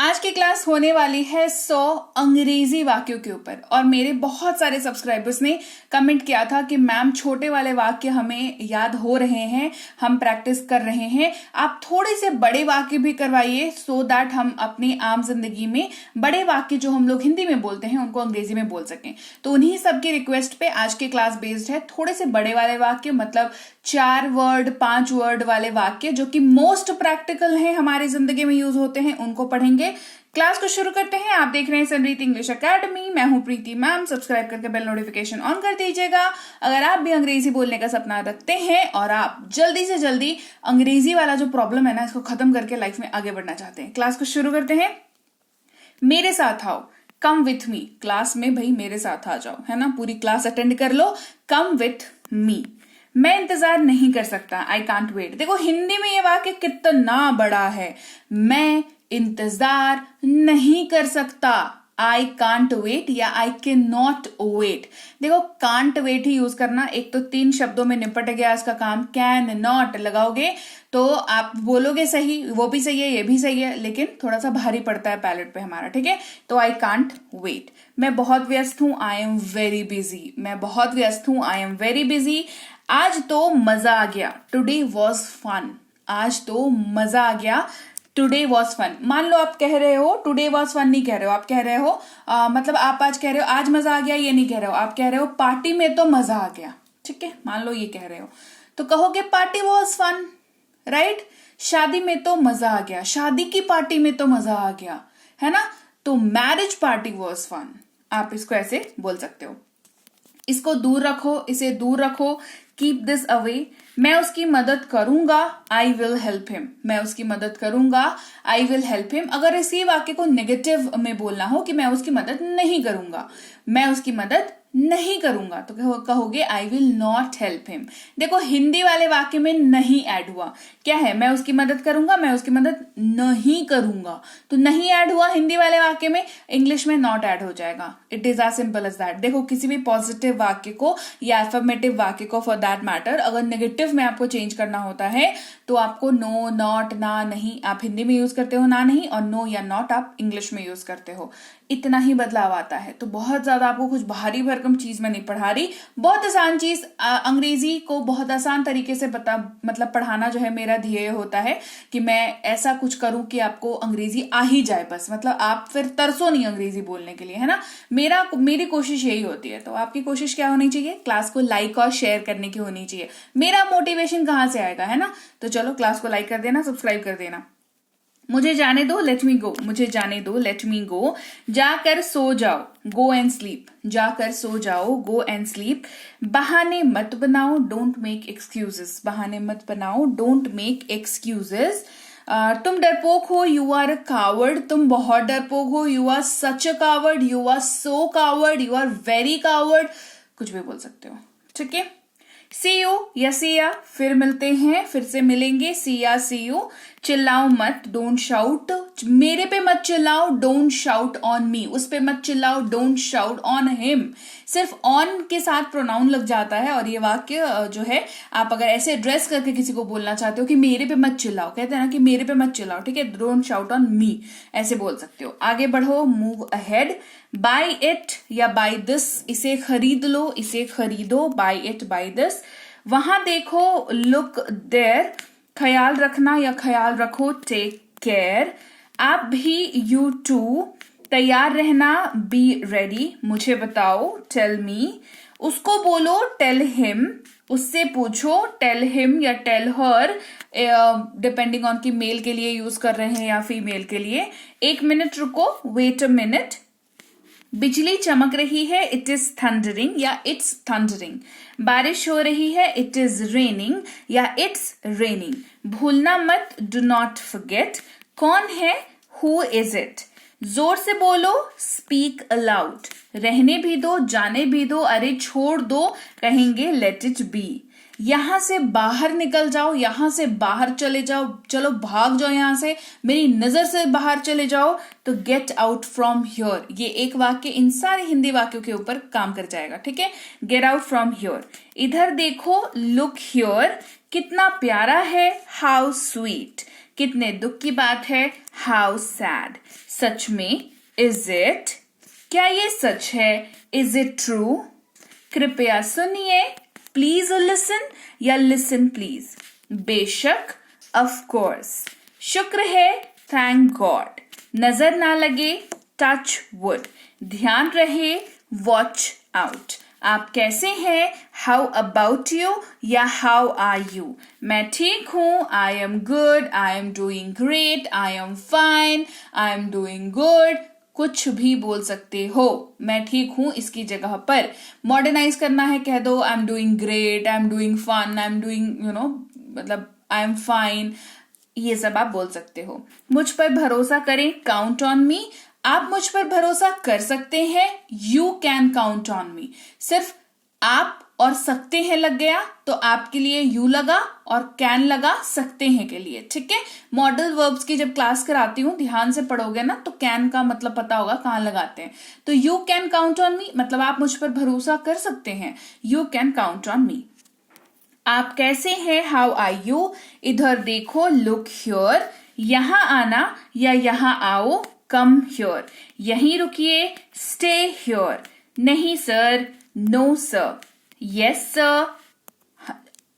आज की क्लास होने वाली है 100 अंग्रेजी वाक्यों के ऊपर। और मेरे बहुत सारे सब्सक्राइबर्स ने कमेंट किया था कि मैम छोटे वाले वाक्य हमें याद हो रहे हैं, हम प्रैक्टिस कर रहे हैं, आप थोड़े से बड़े वाक्य भी करवाइए सो दैट हम अपनी आम जिंदगी में बड़े वाक्य जो हम लोग हिंदी में बोलते हैं उनको अंग्रेजी में बोल सकें। तो उन्हीं सबकी रिक्वेस्ट पे आज की क्लास बेस्ड है। थोड़े से बड़े वाले वाक्य मतलब 4 वर्ड 5 वर्ड वाले वाक्य जो कि मोस्ट प्रैक्टिकल हैं, हमारी जिंदगी में यूज होते हैं, उनको पढ़ेंगे। क्लास को शुरू करते हैं। आप देख रहे हैं समरीत इंग्लिश एकेडमी, मैं हूं प्रीति मैम। सब्सक्राइब करके बेल नोटिफिकेशन ऑन कर दीजिएगा अगर आप भी अंग्रेजी बोलने का सपना रखते हैं और आप जल्दी से जल्दी अंग्रेजी वाला जो प्रॉब्लम है ना इसको खत्म करके लाइफ में आगे बढ़ना चाहते हैं। क्लास को शुरू करते हैं। मेरे साथ आओ, कम विथ मी। क्लास में भाई मेरे साथ आ जाओ, है ना, पूरी क्लास अटेंड कर लो। Come with me. मैं इंतजार नहीं कर सकता, आई कांट वेट। देखो हिंदी में ये वाक्य कितना बड़ा है। मैं इंतजार नहीं कर सकता, आई कांट वेट या आई कैन नॉट वेट। देखो कांट वेट ही यूज करना, एक तो 3 शब्दों में निपट गया इसका काम। कैन नॉट लगाओगे तो आप बोलोगे सही, वो भी सही है, ये भी सही है, लेकिन थोड़ा सा भारी पड़ता है पैलेट पे हमारा, ठीक है। तो आई कांट वेट। मैं बहुत व्यस्त हूं, आई एम वेरी बिजी। मैं बहुत व्यस्त हूं, आई एम वेरी बिजी। आज तो मजा आ गया, टुडे वॉज फन। आज तो मजा आ गया, टुडे वॉज फन। मान लो आप कह रहे हो टुडे वॉज फन, नहीं कह रहे हो, आप कह रहे हो मतलब आप आज कह रहे हो आज मजा आ गया, ये नहीं कह रहे हो, आप कह रहे हो पार्टी में तो मजा आ गया, ठीक है। मान लो ये कह रहे हो तो कहोगे पार्टी वॉज फन, राइट। शादी में तो मजा आ गया, शादी की पार्टी में तो मजा आ गया, है ना। तो मैरिज पार्टी वॉज फन, आप इसको ऐसे बोल सकते हो। इसको दूर रखो, इसे दूर रखो, कीप दिस अवे। मैं उसकी मदद करूंगा, आई विल हेल्प हिम। मैं उसकी मदद करूंगा, आई विल हेल्प हिम। अगर इसी वाक्य को नेगेटिव में बोलना हो कि मैं उसकी मदद नहीं करूंगा, मैं उसकी मदद नहीं करूंगा, तो कहोगे I will not help him. देखो हिंदी वाले वाक्य में नहीं ऐड हुआ, क्या है, मैं उसकी मदद करूंगा, मैं उसकी मदद नहीं करूंगा, तो नहीं ऐड हुआ हिंदी वाले वाक्य में। इंग्लिश में नॉट ऐड हो जाएगा। It is as simple as that. देखो किसी भी पॉजिटिव वाक्य को या अफर्मेटिव वाक्य को फॉर दैट मैटर अगर नेगेटिव में आपको चेंज करना होता है तो आपको नो, नॉट, ना, नहीं आप हिंदी में यूज करते हो ना नहीं, और नो या नॉट आप इंग्लिश में यूज करते हो। इतना ही बदलाव आता है। तो बहुत ज्यादा आपको कुछ भारी भरकम चीज में नहीं पढ़ा रही, बहुत आसान चीज। अंग्रेजी को बहुत आसान तरीके से मतलब पढ़ाना जो है मेरा ध्येय होता है कि मैं ऐसा कुछ करूं कि आपको अंग्रेजी आ ही जाए बस, मतलब आप फिर तरसो नहीं अंग्रेजी बोलने के लिए, है ना। मेरी कोशिश यही होती है। तो आपकी कोशिश क्या होनी चाहिए, क्लास को लाइक और शेयर करने की होनी चाहिए। मेरा मोटिवेशन कहां से आएगा, है ना। तो चलो क्लास को लाइक कर देना, सब्सक्राइब कर देना। मुझे जाने दो, लेट मी गो। मुझे जाने दो, लेट मी गो। जाकर सो जाओ, गो एंड स्लीप। जाकर सो जाओ, गो एंड स्लीप। बहाने मत बनाओ, डोंट मेक एक्सक्यूजेस। बहाने मत बनाओ, डोंट मेक एक्सक्यूजेस। तुम डरपोक हो, यू आर अ कावर्ड। तुम बहुत डरपोक हो, you are such a coward, you are so coward, you are very coward. कुछ भी बोल सकते हो, ठीक है। सी यू या सी या, फिर मिलते हैं, फिर से मिलेंगे। सी या सी यू। चिल्लाओ मत, डोंट शाउट। मेरे पे मत चिल्लाओ, डोंट शाउट ऑन मी। उस पे मत चिल्लाओ, डोंट शाउट ऑन हिम। सिर्फ ऑन के साथ प्रोनाउन लग जाता है और ये वाक्य जो है आप अगर ऐसे एड्रेस करके किसी को बोलना चाहते हो कि मेरे पे मत चिल्लाओ, कहते हैं ना कि मेरे पे मत चिल्लाओ, ठीक है, डोंट शाउट ऑन मी, ऐसे बोल सकते हो। आगे बढ़ो, मूव अहेड। बाय इट या बाय दिस, इसे खरीद लो, इसे खरीदो। Buy it, buy this. वहां देखो, लुक देयर। ख्याल रखना या ख्याल रखो, टेक केयर। आप भी, यू टू। तैयार रहना, बी रेडी। मुझे बताओ, टेल मी। उसको बोलो, टेल हिम। उससे पूछो, टेल हिम या टेल हर, डिपेंडिंग ऑन कि मेल के लिए यूज कर रहे हैं या फीमेल के लिए। 1 मिनट रुको, वेट अ मिनट। बिजली चमक रही है, इट इज थंडरिंग या इट्स थंडरिंग। बारिश हो रही है, इट इज रेनिंग या इट्स रेनिंग। भूलना मत, डू नॉट फॉरगेट। कौन है, हु इज इट। जोर से बोलो, स्पीक अलाउड। रहने भी दो, जाने भी दो, अरे छोड़ दो, कहेंगे लेट इट बी। यहां से बाहर निकल जाओ, यहां से बाहर चले जाओ, चलो भाग जाओ यहां से, मेरी नजर से बाहर चले जाओ, तो गेट आउट फ्रॉम हियर। ये एक वाक्य इन सारे हिंदी वाक्यों के ऊपर काम कर जाएगा, ठीक है। Get out from here. इधर देखो, लुक हियर। कितना प्यारा है, हाउ स्वीट। कितने दुख की बात है, हाउ सैड। सच में, इज इट, क्या ये सच है, इज इट ट्रू। कृपया सुनिए, प्लीज लिसन या लिसन प्लीज। बेशक, ऑफ कोर्स। शुक्र है, थैंक गॉड। नजर ना लगे, टच वुड। ध्यान रहे, वॉच आउट। आप कैसे हैं, हाउ अबाउट यू या हाउ आर यू। मैं ठीक हूं, I am good, I am doing great, I am fine, I am doing good. कुछ भी बोल सकते हो, मैं ठीक हूं इसकी जगह पर मॉडर्नाइज करना है, कह दो I am doing great, I am doing fun, I am doing मतलब आई एम फाइन। ये सब आप बोल सकते हो। मुझ पर भरोसा करें, काउंट ऑन मी। आप मुझ पर भरोसा कर सकते हैं, you can count on me. सिर्फ आप और सकते हैं लग गया तो आपके लिए यू लगा और कैन लगा सकते हैं के लिए, ठीक है। मॉडल वर्ब्स की जब क्लास कराती हूं ध्यान से पढ़ोगे ना तो कैन का मतलब पता होगा कहां लगाते हैं। तो you can count on me मतलब आप मुझ पर भरोसा कर सकते हैं, you can count on me. आप कैसे हैं, हाउ आर यू। इधर देखो, लुक हियर। यहां आना या यहां आओ, कम हियर। यहीं रुकिए, स्टे हियर। नहीं sir, no sir. Yes sir,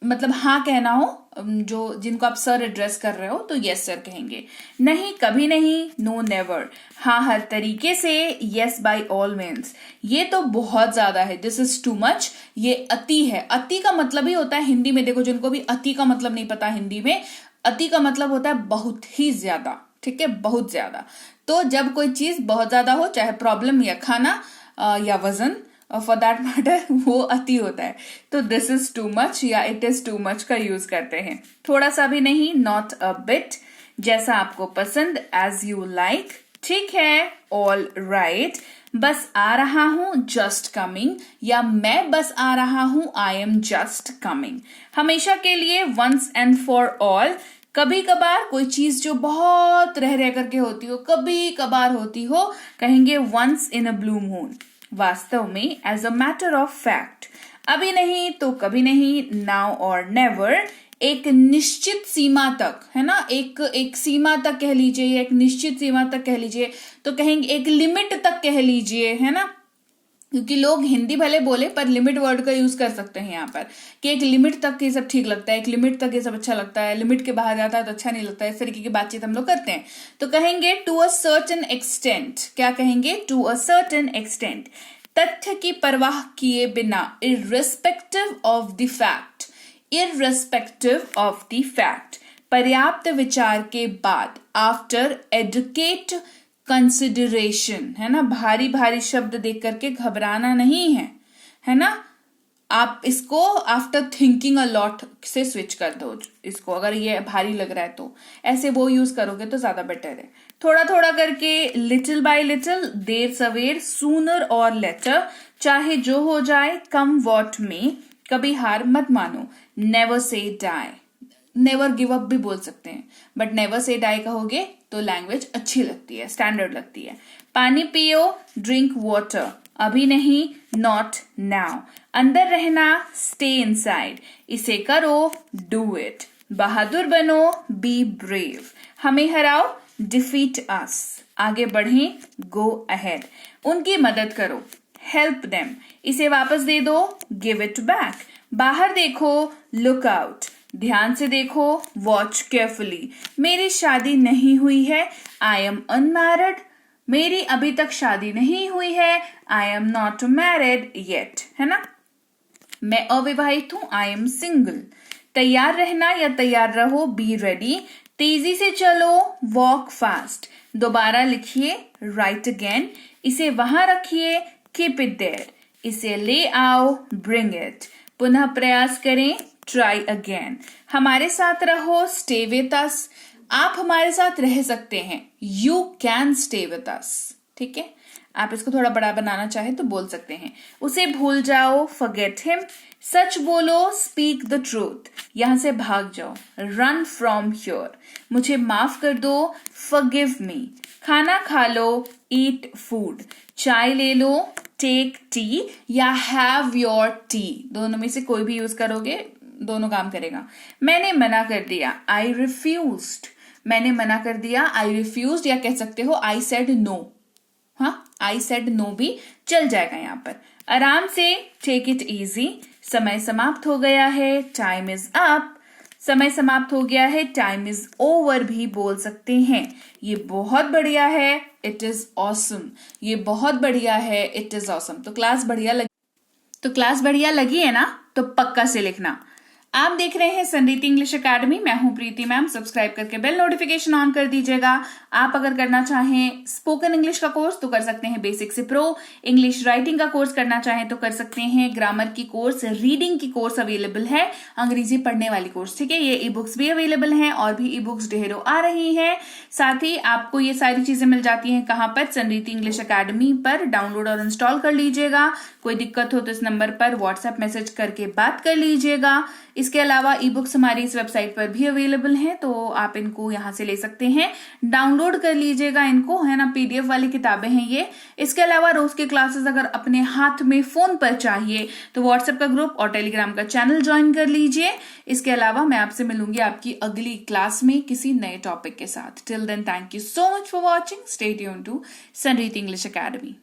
मतलब हाँ कहना हो, जो जिनको आप सर एड्रेस कर रहे हो तो यस सर कहेंगे। नहीं, कभी नहीं, नो नेवर। हाँ हर तरीके से, यस बाय ऑल मीन्स। ये तो बहुत ज्यादा है, दिस इज टू मच, ये अति है। अति का मतलब ही होता है हिंदी में, देखो जिनको भी अति का मतलब नहीं पता हिंदी में, अति का मतलब होता है बहुत ही ज्यादा, ठीक है, बहुत ज्यादा। तो जब कोई चीज बहुत ज्यादा हो, चाहे प्रॉब्लम या खाना या वजन, फॉर दैट मैटर, वो अति होता है। तो दिस इज टू मच या इट इज टू मच का यूज करते हैं। थोड़ा सा भी नहीं, नॉट अ बिट। जैसा आपको पसंद, एज यू लाइक। ठीक है, ऑल राइट। बस आ रहा हूं, जस्ट कमिंग, या मैं बस आ रहा हूं, आई एम जस्ट कमिंग। हमेशा के लिए, वंस एंड फॉर ऑल। कभी कभार कोई चीज जो बहुत रह करके होती हो, कभी कभार होती हो, कहेंगे once in a blue moon. वास्तव में, as a matter of fact. अभी नहीं तो कभी नहीं, नाउ और नेवर। एक निश्चित सीमा तक, है ना, एक सीमा तक कह लीजिए या एक निश्चित सीमा तक कह लीजिए, तो कहेंगे एक लिमिट तक कह लीजिए, है ना। क्योंकि लोग हिंदी भले बोले पर लिमिट वर्ड का यूज कर सकते हैं यहाँ पर, कि एक लिमिट तक ये सब ठीक लगता है, एक लिमिट तक ये सब अच्छा लगता है, लिमिट के बाहर जाता है तो अच्छा नहीं लगता है। इस तरीके की बातचीत हम लोग करते हैं। तो कहेंगे टू अ सर्टेन एक्सटेंट। क्या कहेंगे, टू अ सर्टेन एक्सटेंट। तथ्य की परवाह किए बिना, irrespective of the fact. Irrespective of the fact. पर्याप्त विचार के बाद, आफ्टर एडुकेट कंसिडरेशन, है ना। भारी भारी शब्द देख करके घबराना नहीं है, है ना। आप इसको आफ्टर थिंकिंग अ लॉट से स्विच कर दो इसको, अगर ये भारी लग रहा है तो ऐसे वो यूज करोगे तो ज्यादा बेटर है। थोड़ा थोड़ा करके, लिटिल बाय लिटिल, देर सवेर, सूनर और लेटर। चाहे जो हो जाए, कम वॉट में। कभी हार मत मानो, never say die. Never give up भी बोल सकते हैं, बट नेवर से डाई कहोगे तो लैंग्वेज अच्छी लगती है, स्टैंडर्ड लगती है। पानी पियो, ड्रिंक वाटर। अभी नहीं, नॉट नाउ। अंदर रहना, स्टे इनसाइड। इसे करो, डू इट। बहादुर बनो, बी ब्रेव। हमें हराओ, डिफीट अस। आगे बढ़ें, गो अहेड। उनकी मदद करो, हेल्प देम। इसे वापस दे दो, गिव इट बैक। बाहर देखो, लुक आउट। ध्यान से देखो, वॉच केयरफुली। मेरी शादी नहीं हुई है, आई एम अनमैरिड। मेरी अभी तक शादी नहीं हुई है, I am not married yet, है ना। मैं अविवाहित हूं, आई एम सिंगल। तैयार रहना या तैयार रहो, बी रेडी। तेजी से चलो, वॉक फास्ट। दोबारा लिखिए, राइट अगेन। इसे वहां रखिए, कीप इट देयर। इसे ले आओ, ब्रिंग इट। पुनः प्रयास करें, ट्राई अगेन। हमारे साथ रहो, स्टे विथ अस। आप हमारे साथ रह सकते हैं, you can stay with us, ठीक है। आप इसको थोड़ा बड़ा बनाना चाहे तो बोल सकते हैं। उसे भूल जाओ, फॉरगेट हिम। सच बोलो, स्पीक द ट्रूथ। यहां से भाग जाओ, रन फ्रॉम हियर। मुझे माफ कर दो, फॉरगिव मी। खाना खा लो, ईट फूड। चाय ले लो, टेक टी या हैव योर टी। दोनों में से कोई भी यूज करोगे, दोनों काम करेगा। मैंने मना कर दिया, आई रिफ्यूज्ड। मैंने मना कर दिया, आई रिफ्यूज, या कह सकते हो आई सेड नो। हाँ, आई सेड नो भी चल जाएगा यहाँ पर। आराम से, टेक इट इजी। समय समाप्त हो गया है, टाइम इज अप। समय समाप्त हो गया है, टाइम इज ओवर भी बोल सकते हैं। ये बहुत बढ़िया है, इट इज ऑसम। ये बहुत बढ़िया है, इट इज ऑसम। तो क्लास बढ़िया लगी है ना? तो पक्का से लिखना। आप देख रहे हैं संरीति इंग्लिश एकेडमी, मैं हूं प्रीति मैम। सब्सक्राइब करके बेल नोटिफिकेशन ऑन कर दीजिएगा। आप अगर करना चाहें स्पोकन इंग्लिश का कोर्स तो कर सकते हैं बेसिक से प्रो। इंग्लिश राइटिंग का कोर्स करना चाहें तो कर सकते हैं। ग्रामर की कोर्स, रीडिंग की कोर्स अवेलेबल है, अंग्रेजी पढ़ने वाली कोर्स, ठीक है। ये ई बुक्स भी अवेलेबल हैं और भी ई बुक्स ढेरों आ रही हैं। साथ ही आपको ये सारी चीजें मिल जाती हैं कहाँ पर? संरीति इंग्लिश एकेडमी पर। डाउनलोड और इंस्टॉल कर लीजिएगा। कोई दिक्कत हो तो इस नंबर पर व्हाट्सएप मैसेज करके बात कर लीजिएगा। इसके अलावा ई बुक्स हमारी इस वेबसाइट पर भी अवेलेबल हैं, तो आप इनको यहाँ से ले सकते हैं, डाउनलोड कर लीजिएगा इनको, है ना। पीडीएफ वाली किताबें हैं ये। इसके अलावा रोज के क्लासेस अगर अपने हाथ में फोन पर चाहिए तो व्हाट्सएप का ग्रुप और टेलीग्राम का चैनल ज्वाइन कर लीजिए। इसके अलावा मैं आपसे मिलूंगी आपकी अगली क्लास में किसी नए टॉपिक के साथ। Till then, thank you so much for watching. Stay tuned to Sanriti English academy.